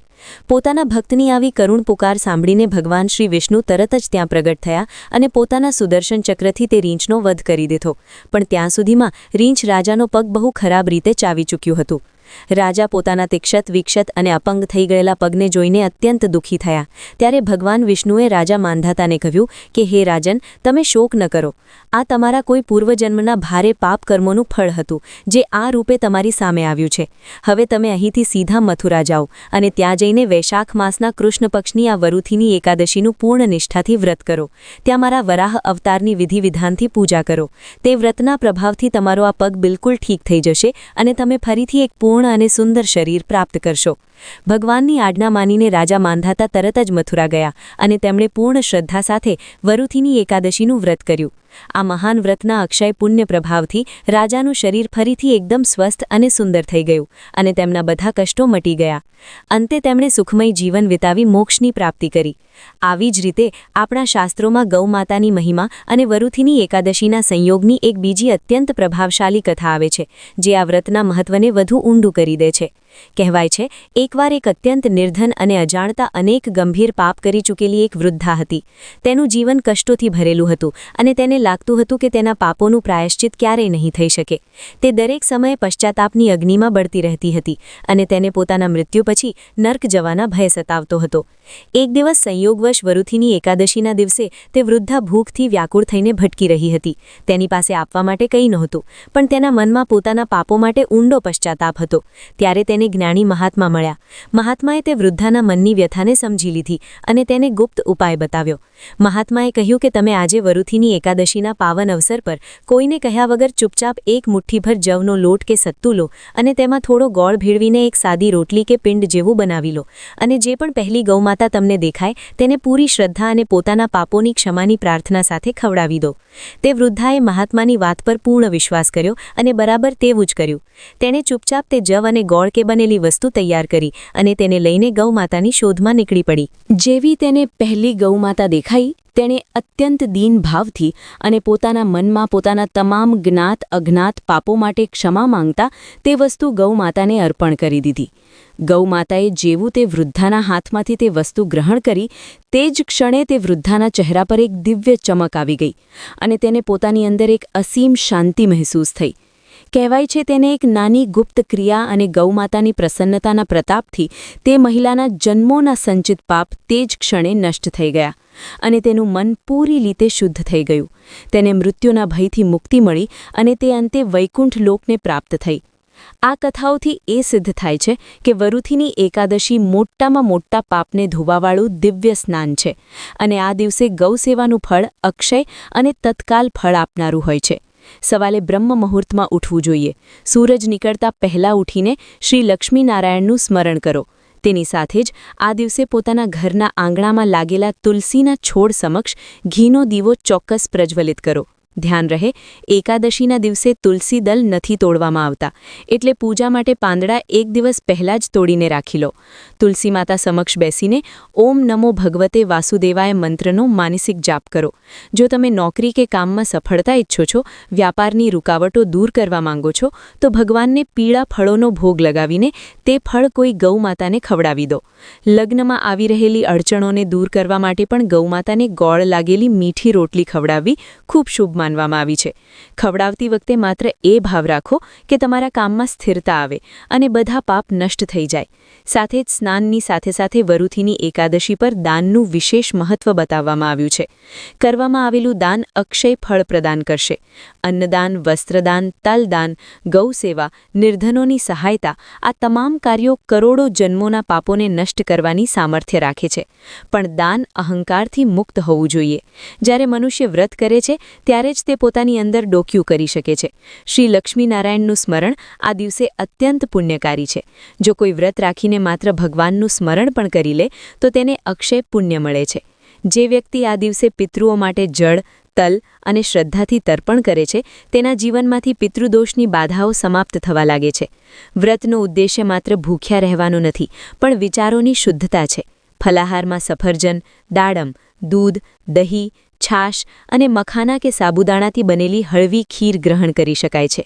પોતાના ભક્તની આવી કરુણ પુકાર સાંભળીને ભગવાન શ્રી વિષ્ણુ તરત જ ત્યાં પ્રગટ થયા અને પોતાના સુદર્શન ચક્રથી તે રીંછનો વધ કરી દીધો. પણ ત્યાં સુધીમાં રીંછ રાજાનો પગ બહુ ખરાબ રીતે ચાવી ચૂક્યું હતું. રાજા પોતાના તિક્ષત વિક્ષત અને અપંગ થઈ ગયેલા પગને જોઈને અત્યંત દુઃખી થયા. ત્યારે ભગવાન વિષ્ણુએ રાજા માંધાતાને કહ્યું કે હે રાજન, તમે શોક ન કરો. આ તમારા કોઈ પૂર્વજન્મના ભારે પાપ કર્મોનું ફળ હતું જે આ રૂપે તમારી સામે આવ્યું છે. હવે તમે અહીંથી સીધા મથુરા જાઓ અને ત્યાં જઈને વૈશાખ માસના કૃષ્ણ પક્ષની આ વરુથીની એકાદશીનું પૂર્ણ નિષ્ઠાથી વ્રત કરો. ત્યાં મારા વરાહ અવતારની વિધિ વિધાનથી પૂજા કરો. તે વ્રતના પ્રભાવથી તમારો આ પગ બિલકુલ ઠીક થઈ જશે અને તમે ફરીથી એક પૂર્ણ અને સુંદર શરીર પ્રાપ્ત કરશો. ભગવાનની આજ્ઞા માનીને રાજા માંધાતા તરત જ મથુરા ગયા અને તેમણે પૂર્ણ શ્રદ્ધા સાથે વરુથીની એકાદશીનું વ્રત કર્યું. આ મહાન વ્રતના અક્ષય પુણ્ય પ્રભાવથી રાજાનું શરીર ફરીથી એકદમ સ્વસ્થ અને સુંદર થઈ ગયું અને તેમના બધા કષ્ટો મટી ગયા. અંતે તેમણે સુખમય જીવન વિતાવી મોક્ષની પ્રાપ્તિ કરી. આવી જ રીતે આપણા શાસ્ત્રોમાં ગૌમાતાની મહિમા અને વરુથીની એકાદશીના સંયોગની એક બીજી અત્યંત પ્રભાવશાળી કથા આવે છે જે આ વ્રતના મહત્વને વધુ ઊંડું કરી દે છે. કહેવાય છે એકવાર એક અત્યંત નિર્ધન અને અજાણતા અનેક ગંભીર પાપ કરી ચૂકેલી એક વૃદ્ધા હતી. તેનું જીવન કષ્ટોથી ભરેલું હતું અને તેને લાગતું હતું કે તેના પાપોનું પ્રાયશ્ચિત ક્યારેય નહીં થઈ શકે. તે દરેક સમયે પશ્ચાતાપની અગ્નિમાં બળતી રહેતી હતી અને તેને પોતાના મૃત્યુ પછી નર્ક જવાના ભય સતાવતો હતો. એક દિવસ સંયોગવશ વરુથીની એકાદશીના દિવસે તે વૃદ્ધા ભૂખથી વ્યાકુળ થઈને ભટકી રહી હતી. તેની પાસે આપવા માટે કંઈ નહોતું, પણ તેના મનમાં પોતાના પાપો માટે ઊંડો પશ્ચાતાપ હતો. ત્યારે તેને જ્ઞાની મહાત્મા મળ્યા. મહાત્માએ તે વૃદ્ધાના મનની વ્યથાને સમજી લીધી અને તેને ગુપ્ત ઉપાય બતાવ્યો. મહાત્માએ કહ્યું કે તમે આજે વરુથીની એકાદશીના પાવન અવસર પર કોઈને કહ્યા વગર ચૂપચાપ એક મુઠ્ઠીભર જવનો લોટ કે સત્તુ લો અને તેમાં થોડો ગોળ ભેળવીને એક સાદી રોટલી કે પિંડ જેવું બનાવી લો અને જે પણ પહેલી ગૌમાતા તમને દેખાય તેને પૂરી શ્રદ્ધા અને પોતાના પાપોની ક્ષમાની પ્રાર્થના સાથે ખવડાવી દો. તે વૃદ્ધાએ મહાત્માની વાત પર પૂર્ણ વિશ્વાસ કર્યો અને બરાબર તેવું જ કર્યું. તેણે ચૂપચાપ તે જવ અને ગોળ કે બનેલી વસ્તુ તૈયાર કરી અને તેને લઈને ગૌમાતાની શોધમાં નીકળી પડી. જેવી તેને પહેલી ગૌમાતા દેખાઈ તેણે અત્યંત દીન ભાવથી અને પોતાના મનમાં પોતાના તમામ જ્ઞાત અજ્ઞાત પાપો માટે ક્ષમા માંગતા તે વસ્તુ ગૌમાતાને અર્પણ કરી દીધી. ગૌમાતાએ જેવું તે વૃદ્ધાના હાથમાંથી તે વસ્તુ ગ્રહણ કરી તે જ ક્ષણે તે વૃદ્ધાના ચહેરા પર એક દિવ્ય ચમક આવી ગઈ અને તેને પોતાની અંદર એક અસીમ શાંતિ મહેસૂસ થઈ. કહેવાય છે તેને એક નાની ગુપ્ત ક્રિયા અને ગૌમાતાની પ્રસન્નતાના પ્રતાપથી તે મહિલાના જન્મોના સંચિત પાપ તે જ ક્ષણે નષ્ટ થઈ ગયા અને તેનું મન પૂરી રીતે શુદ્ધ થઈ ગયું. તેને મૃત્યુના ભયથી મુક્તિ મળી અને તે અંતે વૈકુંઠ લોકને પ્રાપ્ત થઈ. આ કથાઓથી એ સિદ્ધ થાય છે કે વરુથીની એકાદશી મોટામાં મોટા પાપને ધોવાવાળું દિવ્ય સ્નાન છે અને આ દિવસે ગૌસેવાનું ફળ અક્ષય અને તત્કાલ ફળ આપનારું હોય છે. સવાલે બ્રહ્મ મુહૂર્તમાં ઉઠવું જોઈએ. સૂરજ નીકળતા પહેલાં ઉઠીને શ્રી લક્ષ્મીનારાયણનું સ્મરણ કરો. તેની સાથે જ આ દિવસે પોતાના ઘરના આંગણામાં લાગેલા તુલસીના છોડ સમક્ષ ઘીનો દીવો ચોક્કસ પ્રજ્વલિત કરો. ધ્યાન રહે, એકાદશીના દિવસે તુલસી દલ નથી તોડવામાં આવતા, એટલે પૂજા માટે પાંદડા એક દિવસ પહેલાં જ તોડીને રાખી લો. તુલસી માતા સમક્ષ બેસીને ઓમ નમો ભગવતે વાસુદેવાય મંત્રનો માનસિક જાપ કરો. જો તમે નોકરી કે કામમાં સફળતા ઈચ્છો છો, વ્યાપારની રૂકાવટો દૂર કરવા માંગો છો, તો ભગવાનને પીળા ફળોનો ભોગ લગાવીને તે ફળ કોઈ ગૌમાતાને ખવડાવી દો. લગ્નમાં આવી રહેલી અડચણોને દૂર કરવા માટે પણ ગૌમાતાને ગોળ લાગેલી મીઠી રોટલી ખવડાવવી ખૂબ શુભ માનવામાં આવી છે. ખવડાવતી વખતે માત્ર એ ભાવ રાખો કે તમારા કામમાં સ્થિરતા આવે અને બધા પાપ નષ્ટ થઈ જાય. સાથે જ સ્નાનની સાથે સાથે વરુથીની એકાદશી પર દાનનું વિશેષ મહત્વ બતાવવામાં આવ્યું છે. કરવામાં આવેલું દાન અક્ષય ફળ પ્રદાન કરશે. અન્નદાન, વસ્ત્રદાન, તલદાન, ગૌસેવા, નિર્ધનોની સહાયતા આ તમામ કાર્યો કરોડો જન્મોના પાપોને નષ્ટ કરવાની સામર્થ્ય રાખે છે. પણ દાન અહંકારથી મુક્ત હોવું જોઈએ. જ્યારે મનુષ્ય વ્રત કરે છે ત્યારે જ તે પોતાની અંદર ડોક્યું કરી શકે છે. શ્રી લક્ષ્મીનારાયણનું સ્મરણ આ દિવસે અત્યંત પુણ્યકારી છે. જો કોઈ વ્રત રાખીને માત્ર ભગવાનનું સ્મરણ પણ કરી લે તો તેને અક્ષય પુણ્ય મળે છે. જે વ્યક્તિ આ દિવસે પિતૃઓ માટે જળ, તલ અને શ્રદ્ધાથી તર્પણ કરે છે તેના જીવનમાંથી પિતૃદોષની બાધાઓ સમાપ્ત થવા લાગે છે. વ્રતનો ઉદ્દેશ્ય માત્ર ભૂખ્યા રહેવાનો નથી પણ વિચારોની શુદ્ધતા છે. ફલાહારમાં સફરજન, દાડમ, દૂધ, દહીં, છાશ અને મખાના કે સાબુદાણાથી બનેલી હળવી ખીર ગ્રહણ કરી શકાય છે.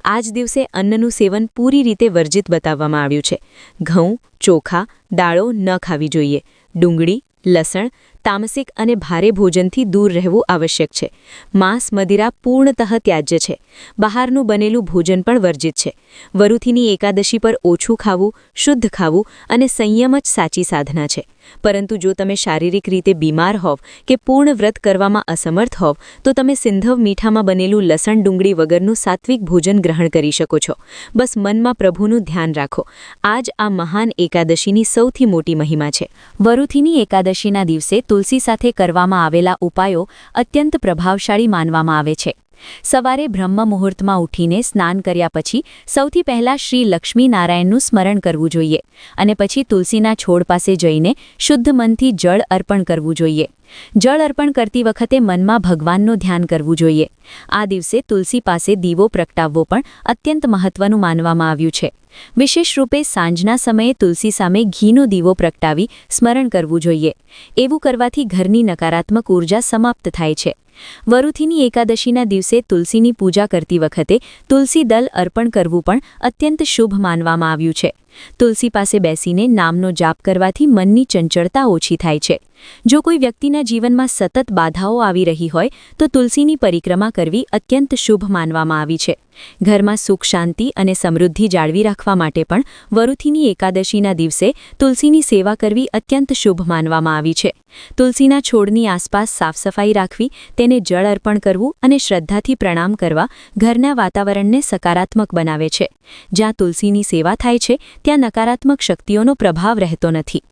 આ જ દિવસે અન્નનું સેવન પૂરી રીતે વર્જિત બતાવવામાં આવ્યું છે. ઘઉં, ચોખા, દાળો ન ખાવી જોઈએ. ડુંગળી, લસણ, તામસિક અને ભારે ભોજનથી દૂર રહેવું આવશ્યક છે. માંસ, મદિરા પૂર્ણતઃ ત્યાજ્ય છે. બહારનું બનેલું ભોજન પણ વર્જિત છે. વરુથીની એકાદશી પર ઓછું ખાવું, શુદ્ધ ખાવું અને સંયમ જ સાચી સાધના છે. પરંતુ જો તમે શારીરિક રીતે બીમાર હોવ કે પૂર્ણ વ્રત કરવામાં અસમર્થ હોવ તો તમે સિંધવ મીઠામાં બનેલું લસણ ડુંગળી વગરનું સાત્વિક ભોજન ગ્રહણ કરી શકો છો. બસ મનમાં પ્રભુનું ધ્યાન રાખો. આ જ આ મહાન એકાદશીની સૌથી મોટી મહિમા છે. વરુથીની એકાદશીના દિવસે તુલસી સાથે કરવામાં આવેલા ઉપાયો અત્યંત પ્રભાવશાળી માનવામાં આવે છે. સવારે બ્રહ્મ મુહૂર્તમાં ઉઠીને સ્નાન કર્યા પછી સૌથી પહેલાં શ્રી લક્ષ્મીનારાયણનું સ્મરણ કરવું જોઈએ અને પછી તુલસીના છોડ પાસે જઈને શુદ્ધ મનથી જળ અર્પણ કરવું જોઈએ. જળ અર્પણ કરતી વખતે મનમાં ભગવાનનું ધ્યાન કરવું જોઈએ. આ દિવસે તુલસી પાસે દીવો પ્રગટાવવો પણ અત્યંત મહત્વનું માનવામાં આવ્યું છે. વિશેષ રૂપે સાંજના સમયે તુલસી સામે ઘીનો દીવો પ્રગટાવી સ્મરણ કરવું જોઈએ. એવું કરવાથી ઘરની નકારાત્મક ઉર્જા સમાપ્ત થાય છે. વરુથીની એકાદશીના દિવસે તુલસીની પૂજા કરતી વખતે તુલસી દલ અર્પણ કરવું પણ અત્યંત શુભ માનવામાં આવ્યું છે. તુલસી પાસે બેસીને નામનો જાપ કરવાથી મનની ચંચળતા ઓછી થાય છે. જો કોઈ વ્યક્તિના જીવનમાં સતત બાધાઓ આવી રહી હોય તો તુલસીની પરિક્રમા કરવી અત્યંત શુભ માનવામાં આવી છે. ઘરમાં સુખ, શાંતિ અને સમૃદ્ધિ જાળવી રાખવા માટે પણ વરુથીની એકાદશીના દિવસે તુલસીની સેવા કરવી અત્યંત શુભ માનવામાં આવી છે. તુલસીના છોડની આસપાસ સાફસફાઈ રાખવી, તેને જળ અર્પણ કરવું અને શ્રદ્ધાથી પ્રણામ કરવા ઘરના વાતાવરણને સકારાત્મક બનાવે છે. જ્યાં તુલસીની સેવા થાય છે ત્યાં નકારાત્મક શક્તિઓનો પ્રભાવ રહેતો નથી.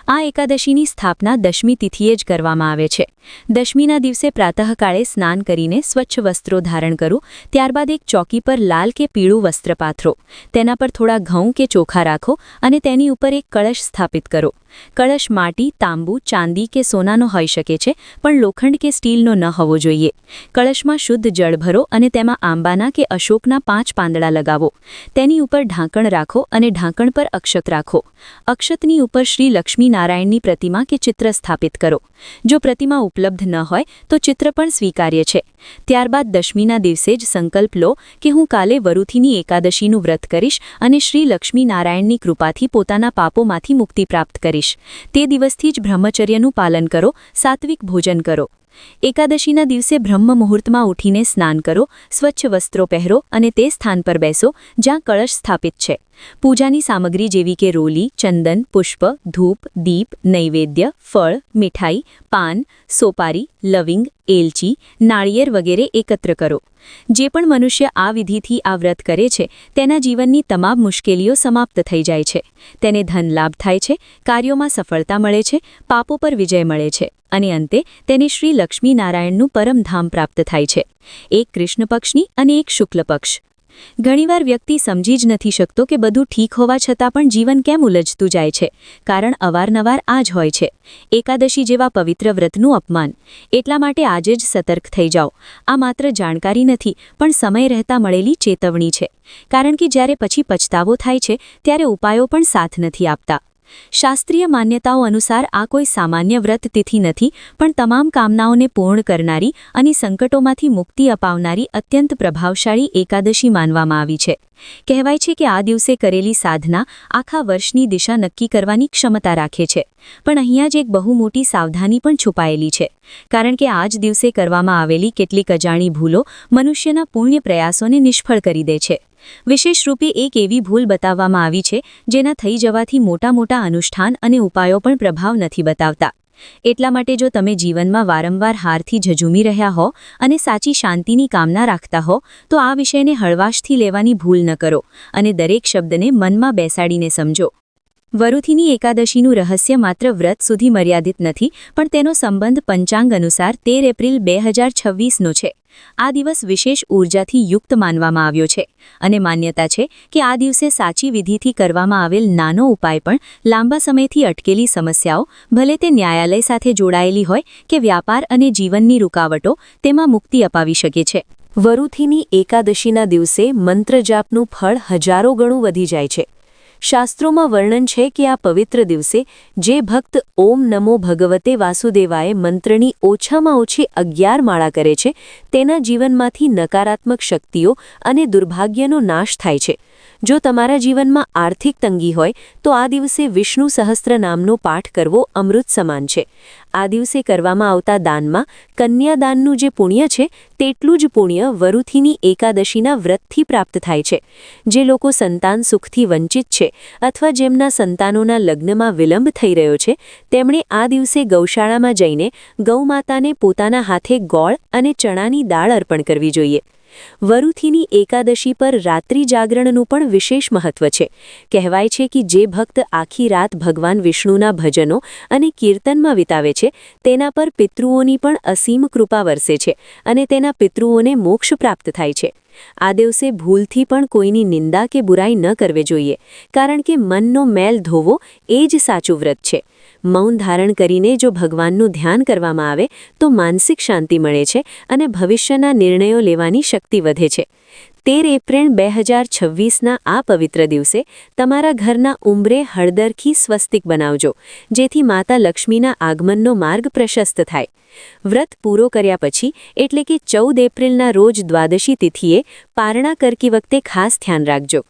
આ એકાદશીની સ્થાપના દશમી તિથિએ જ કરવામાં આવે છે. દશમીના દિવસે પ્રાતઃકાળે સ્નાન કરીને સ્વચ્છ વસ્ત્રો ધારણ કરો. ત્યારબાદ એક ચોકી પર લાલ કે પીળું વસ્ત્ર પાથરો. તેના પર થોડા ઘઉં કે ચોખા રાખો અને તેની ઉપર એક કળશ સ્થાપિત કરો. કળશ માટી, તાંબુ, ચાંદી કે સોનાનો હોઈ શકે છે પણ લોખંડ કે સ્ટીલનો ન હોવો જોઈએ. કળશમાં શુદ્ધ જળ ભરો અને તેમાં આંબાના કે અશોકના 5 પાંદડા લગાવો. તેની ઉપર ઢાંકણ રાખો અને ઢાંકણ પર અક્ષત રાખો. અક્ષતની ઉપર શ્રી લક્ષ્મીનારાયણની પ્રતિમા કે ચિત્ર સ્થાપિત કરો. જો પ્રતિમા ઉપલબ્ધ ન હોય તો ચિત્ર પણ સ્વીકાર્ય છે. ત્યારબાદ દશમીના દિવસે જ સંકલ્પ લો કે હું કાલે વરુથીની એકાદશીનું વ્રત કરીશ અને શ્રી લક્ષ્મીનારાયણની કૃપાથી પોતાના પાપોમાંથી મુક્તિ પ્રાપ્ત કરીશ. તે દિવસથી જ બ્રહ્મચર્યનું પાલન કરો, સાત્વિક ભોજન કરો. એકાદશીના દિવસે બ્રહ્મ મુહૂર્તમાં ઉઠીને સ્નાન કરો, સ્વચ્છ વસ્ત્રો પહેરો અને તે સ્થાન પર બેસો જ્યાં કળશ સ્થાપિત છે. પૂજાની સામગ્રી જેવી કે રોલી, ચંદન, પુષ્પ, ધૂપ, દીપ, નૈવેદ્ય, ફળ, મીઠાઈ, પાન, સોપારી, લવિંગ, એલચી, નાળિયેર વગેરે એકત્ર કરો. જે પણ મનુષ્ય આ વિધિથી આ વ્રત કરે છે તેના જીવનની તમામ મુશ્કેલીઓ સમાપ્ત થઈ જાય છે. તેને ધન લાભ થાય છે, કાર્યોમાં સફળતા મળે છે, પાપો પર વિજય મળે છે અને અંતે તેને શ્રી લક્ષ્મીનારાયણનું પરમધામ પ્રાપ્ત થાય છે. એક કૃષ્ણ પક્ષની અને એક શુક્લ પક્ષ. ઘણીવાર વ્યક્તિ સમજી જ નથી શકતો કે બધું ઠીક હોવા છતાં પણ જીવન કેમ ઉલझતું જાય છે. કારણ અવારનવાર આ જ હોય છે. એકાદશી જેવા પવિત્ર વ્રતનું અપમાન. એટલા માટે આજે જ સતર્ક થઈ જાઓ. આ માત્ર જાણકારી નથી પણ સમય રહેતા મળેલી ચેતવણી છે. કારણ કે જ્યારે પછી પછતાવો થાય છે ત્યારે ઉપાયો પણ સાથ નથી આપતા. શાસ્ત્રીય માન્યતાઓ અનુસાર આ કોઈ સામાન્ય વ્રત તિથિ નથી, પણ તમામ કામનાઓને પૂર્ણ કરનારી અને સંકટોમાંથી મુક્તિ અપાવનારી અત્યંત પ્રભાવશાળી એકાદશી માનવામાં આવી છે. કહેવાય છે કે આ દિવસે કરેલી સાધના આખા વર્ષની દિશા નક્કી કરવાની ક્ષમતા રાખે છે. પણ અહીંયા જ એક બહુ મોટી સાવધાની પણ છુપાયેલી છે, કારણ કે આ જ દિવસે કરવામાં આવેલી કેટલીક અજાણી ભૂલો મનુષ્યના પુણ્ય પ્રયાસોને નિષ્ફળ કરી દે છે. વિશેષ રૂપે એક એવી ભૂલ બતાવવામાં આવી છે જેના થઈ જવાથી મોટા મોટા અનુષ્ઠાન અને ઉપાયો પણ પ્રભાવ નથી બતાવતા. એટલા માટે જો તમે જીવનમાં વારંવાર હારથી ઝઝૂમી રહ્યા હો અને સાચી શાંતિની કામના રાખતા હો તો આ વિષયને હળવાશથી લેવાની ભૂલ ન કરો અને દરેક શબ્દને મનમાં બેસાડીને સમજો. વરુથીની એકાદશીનું રહસ્ય માત્ર વ્રત સુધી મર્યાદિત નથી, પણ તેનો સંબંધ પંચાંગ અનુસાર 13 એપ્રિલ 2026નો છે. આ દિવસ વિશેષ ઊર્જાથી યુક્ત માનવામાં આવ્યો છે અને માન્યતા છે કે આ દિવસે સાચી વિધિથી કરવામાં આવેલ નાનો ઉપાય પણ લાંબા સમયથી અટકેલી સમસ્યાઓ, ભલે તે ન્યાયાલય સાથે જોડાયેલી હોય કે વ્યાપાર અને જીવનની રૂકાવટો, તેમાં મુક્તિ અપાવી શકે છે. વરુથીની એકાદશીના દિવસે મંત્રજાપનું ફળ હજારો ગણું વધી જાય છે. શાસ્ત્રોમાં વર્ણન છે કે આ પવિત્ર દિવસે જે ભક્ત ઓમ નમો ભગવતે વાસુદેવાય મંત્રની ઓછામાં ઓછી 11 માળા કરે છે તેના જીવનમાંથી નકારાત્મક શક્તિઓ અને દુર્ભાગ્યનો નાશ થાય છે. જો તમારા જીવનમાં આર્થિક તંગી હોય તો આ દિવસે વિષ્ણુ સહસ્ત્ર નામનો પાઠ કરવો અમૃત સમાન છે. આ દિવસે કરવામાં આવતા દાનમાં કન્યાદાનનું જે પુણ્ય છે તેટલું જ પુણ્ય વરુથીની એકાદશીના વ્રતથી પ્રાપ્ત થાય છે. જે લોકો સંતાન સુખથી વંચિત છે અથવા જેમના સંતાનોના લગ્નમાં વિલંબ થઈ રહ્યો છે તેમણે આ દિવસે ગૌશાળામાં જઈને ગૌમાતાને પોતાના હાથે ગોળ અને ચણાની દાળ અર્પણ કરવી જોઈએ. વરુથીની એકાદશી પર રાત્રિ જાગરણનું પણ વિશેષ મહત્વ છે. કહેવાય છે કે જે ભક્ત આખી રાત ભગવાન વિષ્ણુના ભજનો અને કીર્તનમાં વિતાવે છે તેના પર પિતૃઓની પણ અસીમ કૃપા વરસે છે અને તેના પિતૃઓને મોક્ષ પ્રાપ્ત થાય છે. આ દિવસે ભૂલથી પણ કોઈની નિંદા કે બુરાઈ ન કરવી જોઈએ, કારણ કે મનનો મેલ ધોવો એ જ સાચું વ્રત છે. મૌન ધારણ કરીને જો ભગવાનનું ધ્યાન કરવામાં આવે તો માનસિક શાંતિ મળે છે અને ભવિષ્યના નિર્ણયો લેવાની શક્તિ વધે છે. 13 એપ્રિલ 2026ના આ પવિત્ર દિવસે તમારા ઘરના ઉંબરે હળદરથી સ્વસ્તિક બનાવજો, જેથી માતા લક્ષ્મીના આગમનનો માર્ગ પ્રશસ્ત થાય. વ્રત પૂરો કર્યા પછી એટલે કે 14 એપ્રિલના રોજ દ્વાદશી તિથિએ પારણા કરતી વખતે ખાસ ધ્યાન રાખજો.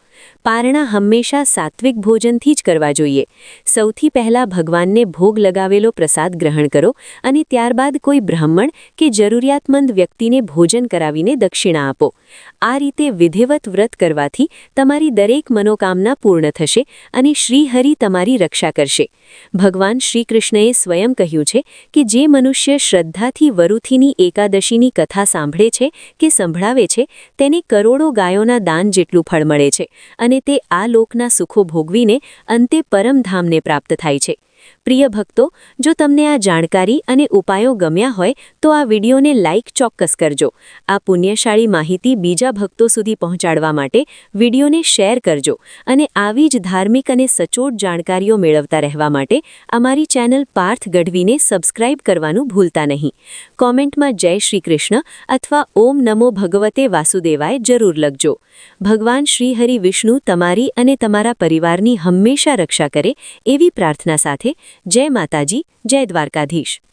પારણા હંમેશા સાત્વિક ભોજનથી જ કરવા જોઈએ. સૌથી પહેલા ભગવાનને ભોગ લગાવેલો પ્રસાદ ગ્રહણ કરો અને ત્યારબાદ કોઈ બ્રાહ્મણ કે જરૂરિયાતમંદ વ્યક્તિને ભોજન કરાવીને દક્ષિણા આપો. આ રીતે વિધિવત વ્રત કરવાથી તમારી દરેક મનોકામના પૂર્ણ થશે અને શ્રીહરિ તમારી રક્ષા કરશે. ભગવાન શ્રીકૃષ્ણએ સ્વયં કહ્યું છે કે જે મનુષ્ય શ્રદ્ધાથી વરુથીની એકાદશીની કથા સાંભળે છે કે સંભળાવે છે તેને કરોડો ગાયોના દાન જેટલું ફળ મળે છે અને તે આ લોકના સુખો ભોગવીને અંતે પરમધામને પ્રાપ્ત થાય છે. પ્રિય ભક્તો, જો તમને આ જાણકારી અને ઉપાયો ગમ્યા હોય તો આ વિડીયોને લાઇક ચોક્કસ કરજો. આ પુણ્યશાળી માહિતી બીજા ભક્તો સુધી પહોંચાડવા માટે વિડીયોને શેર કરજો અને આવી જ ધાર્મિક અને સચોટ જાણકારીઓ મેળવતા રહેવા માટે અમારી ચેનલ પાર્થ ગઢવીને સબસ્ક્રાઇબ કરવાનું ભૂલતા નહીં. કોમેન્ટમાં જય શ્રી કૃષ્ણ અથવા ઓમ નમો ભગવતે વાસુદેવાય જરૂર લખજો. ભગવાન શ્રીહરિ વિષ્ણુ તમારી અને તમારા પરિવારની હંમેશા રક્ષા કરે એવી પ્રાર્થના સાથે જય માતાજી, જય દ્વારકાધીશ.